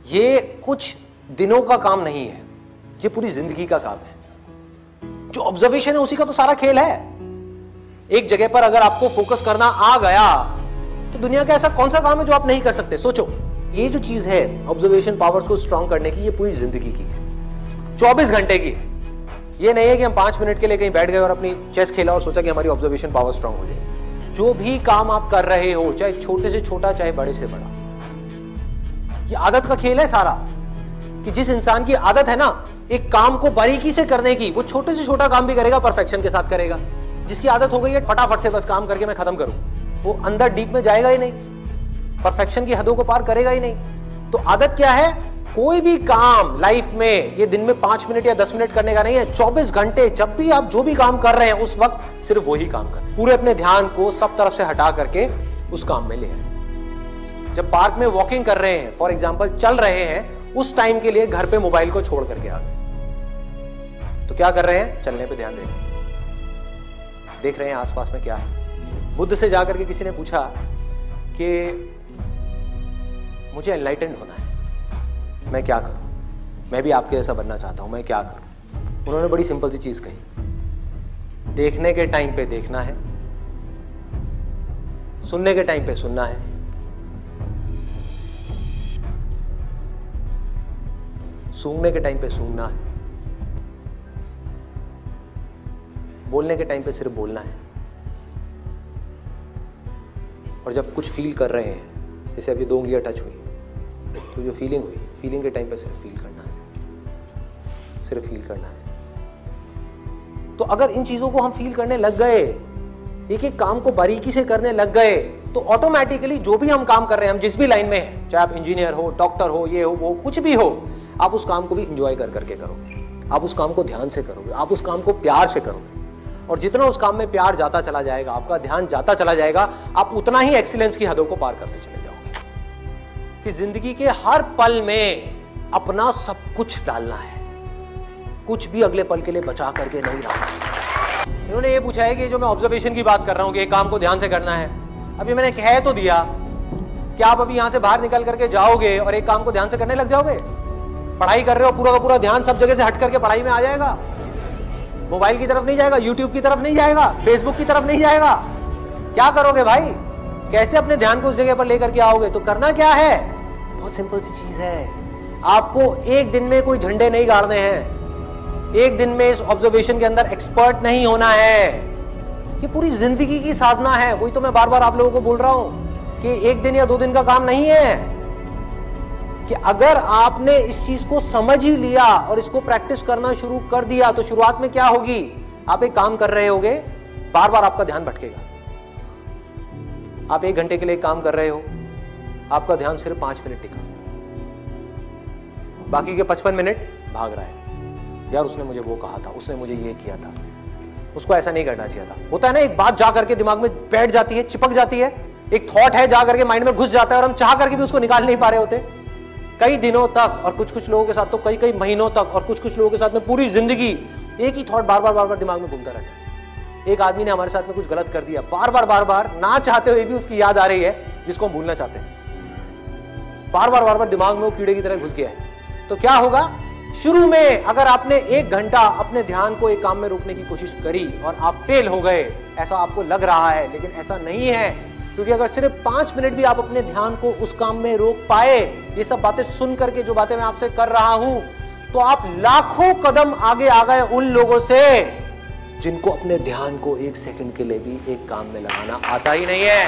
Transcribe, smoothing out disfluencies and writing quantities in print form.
ये कुछ दिनों का काम नहीं है, ये पूरी जिंदगी का काम है। जो ऑब्जर्वेशन है उसी का तो सारा खेल है। एक जगह पर अगर आपको फोकस करना आ गया तो दुनिया का ऐसा कौन सा काम है जो आप नहीं कर सकते? सोचो, ये जो चीज है ऑब्जर्वेशन पावर्स को स्ट्रांग करने की, ये पूरी जिंदगी की है, 24 घंटे की है। ये नहीं है कि हम 5 मिनट के लिए कहीं बैठ गए और अपनी चेस खेला और सोचा कि हमारी ऑब्जर्वेशन पावर स्ट्रांग हो जाए। जो भी काम आप कर रहे हो, चाहे छोटे से छोटा चाहे बड़े से बड़ा, ये आदत का खेल है सारा। कि जिस इंसान की आदत है ना एक काम को बारीकी से करने की, वो छोटे से छोटा काम भी करेगा, परफेक्शन के साथ करेगा। जिसकी आदत हो गई है फटाफट से बस काम करके मैं खत्म करूं, वो अंदर डीप में जाएगा ही नहीं, परफेक्शन की हदों को पार करेगा ही नहीं। तो आदत क्या है? कोई भी काम लाइफ में ये दिन में 5 मिनट या 10 मिनट करने का नहीं है, 24 घंटे जब भी आप जो भी काम कर रहे हैं उस वक्त सिर्फ वही काम कर, पूरे अपने ध्यान को सब तरफ से हटा करके उस काम में ले आए। जब पार्क में वॉकिंग कर रहे हैं, फॉर एग्जाम्पल चल रहे हैं, उस टाइम के लिए घर पे मोबाइल को छोड़ करके आ गए, तो क्या कर रहे हैं? चलने पे ध्यान देख रहे हैं आसपास में क्या है। बुद्ध से जाकर के किसी ने पूछा कि मुझे एनलाइटेंड होना है, मैं क्या करूं? मैं भी आपके जैसा बनना चाहता हूं, मैं क्या करूं? उन्होंने बड़ी सिंपल सी चीज कही, देखने के टाइम पे देखना है, सुनने के टाइम पे सुनना है, सूंघने के टाइम पे सूंघना है, बोलने के टाइम पे सिर्फ बोलना है। और जब कुछ फील कर रहे हैं, जैसे अब ये 2 उंगलियां टच हुई, तो जो फीलिंग हुई, फीलिंग के टाइम पे सिर्फ फील करना है, सिर्फ फील करना है। तो अगर इन चीजों को हम फील करने लग गए, एक एक काम को बारीकी से करने लग गए, तो ऑटोमेटिकली जो भी हम काम कर रहे हैं, हम जिस भी लाइन में हैं, चाहे आप इंजीनियर हो, डॉक्टर हो, ये हो वो, कुछ भी हो, आप उस काम को भी इंजॉय कर करके करोगे, आप उस काम को ध्यान से करोगे, आप उस काम को प्यार से करोगे। और जितना उस काम में प्यार जाता चला जाएगा, आपका ध्यान जाता चला जाएगा, आप उतना ही एक्सीलेंस की हदों को पार करते चले जाओगे। कि जिंदगी के हर पल में अपना सब कुछ डालना है, कुछ भी अगले पल के लिए बचा करके नहीं रखना। इन्होंने ये पूछा है कि जो मैं ऑब्जर्वेशन की बात कर रहा हूं कि एक काम को ध्यान से करना है, अभी मैंने कह तो दिया, क्या आप अभी यहां से बाहर निकल करके जाओगे और एक काम को ध्यान से करने लग जाओगे? पढ़ाई कर रहे हो, पूरा का पूरा ध्यान सब जगह से हट करके पढ़ाई में आ जाएगा, मोबाइल की तरफ नहीं जाएगा, यूट्यूब की तरफ नहीं जाएगा, फेसबुक की तरफ नहीं जाएगा। क्या करोगे भाई? कैसे अपने ध्यान को उस जगह पर लेकर के आओगे? तो करना क्या है? बहुत सिंपल सी चीज है। आपको एक दिन में कोई झंडे नहीं गाड़ने हैं, एक दिन में इस ऑब्जर्वेशन के अंदर एक्सपर्ट नहीं होना है। ये पूरी जिंदगी की साधना है। वही तो मैं बार बार आप लोगों को बोल रहा हूं कि एक दिन या 2 दिन का काम नहीं है। कि अगर आपने इस चीज को समझ ही लिया और इसको प्रैक्टिस करना शुरू कर दिया, तो शुरुआत में क्या होगी? आप एक काम कर रहे होगे, बार बार आपका ध्यान भटकेगा। आप 1 घंटे के लिए काम कर रहे हो, आपका ध्यान सिर्फ 5 मिनट टिका, बाकी के 55 मिनट भाग रहा है। यार उसने मुझे वो कहा था, उसने मुझे ये किया था, उसको ऐसा नहीं करना चाहिए था। होता है ना, एक बात जा करके दिमाग में बैठ जाती है, चिपक जाती है, एक थॉट है जा करके माइंड में घुस जाता है और हम चाह करके भी उसको निकाल नहीं पा रहे होते कई दिनों तक, और कुछ लोगों के साथ तो कई महीनों तक, और कुछ लोगों के साथ में पूरी जिंदगी एक ही थॉट बार बार दिमाग में घूमता रहता है। एक आदमी ने हमारे साथ में कुछ गलत कर दिया, बार बार ना चाहते हुए भी उसकी याद आ रही है, जिसको हम भूलना चाहते हैं। बार बार दिमाग में वो कीड़े की तरह घुस गया है। तो क्या होगा? शुरू में अगर आपने 1 घंटा अपने ध्यान को एक काम में रोकने की कोशिश करी और आप फेल हो गए, ऐसा आपको लग रहा है, लेकिन ऐसा नहीं है। क्योंकि अगर सिर्फ 5 मिनट भी आप अपने ध्यान को उस काम में रोक पाए, ये सब बातें सुन करके जो बातें मैं आपसे कर रहा हूं, तो आप लाखों कदम आगे आ गए उन लोगों से जिनको अपने ध्यान को 1 सेकंड के लिए भी एक काम में लगाना आता ही नहीं है।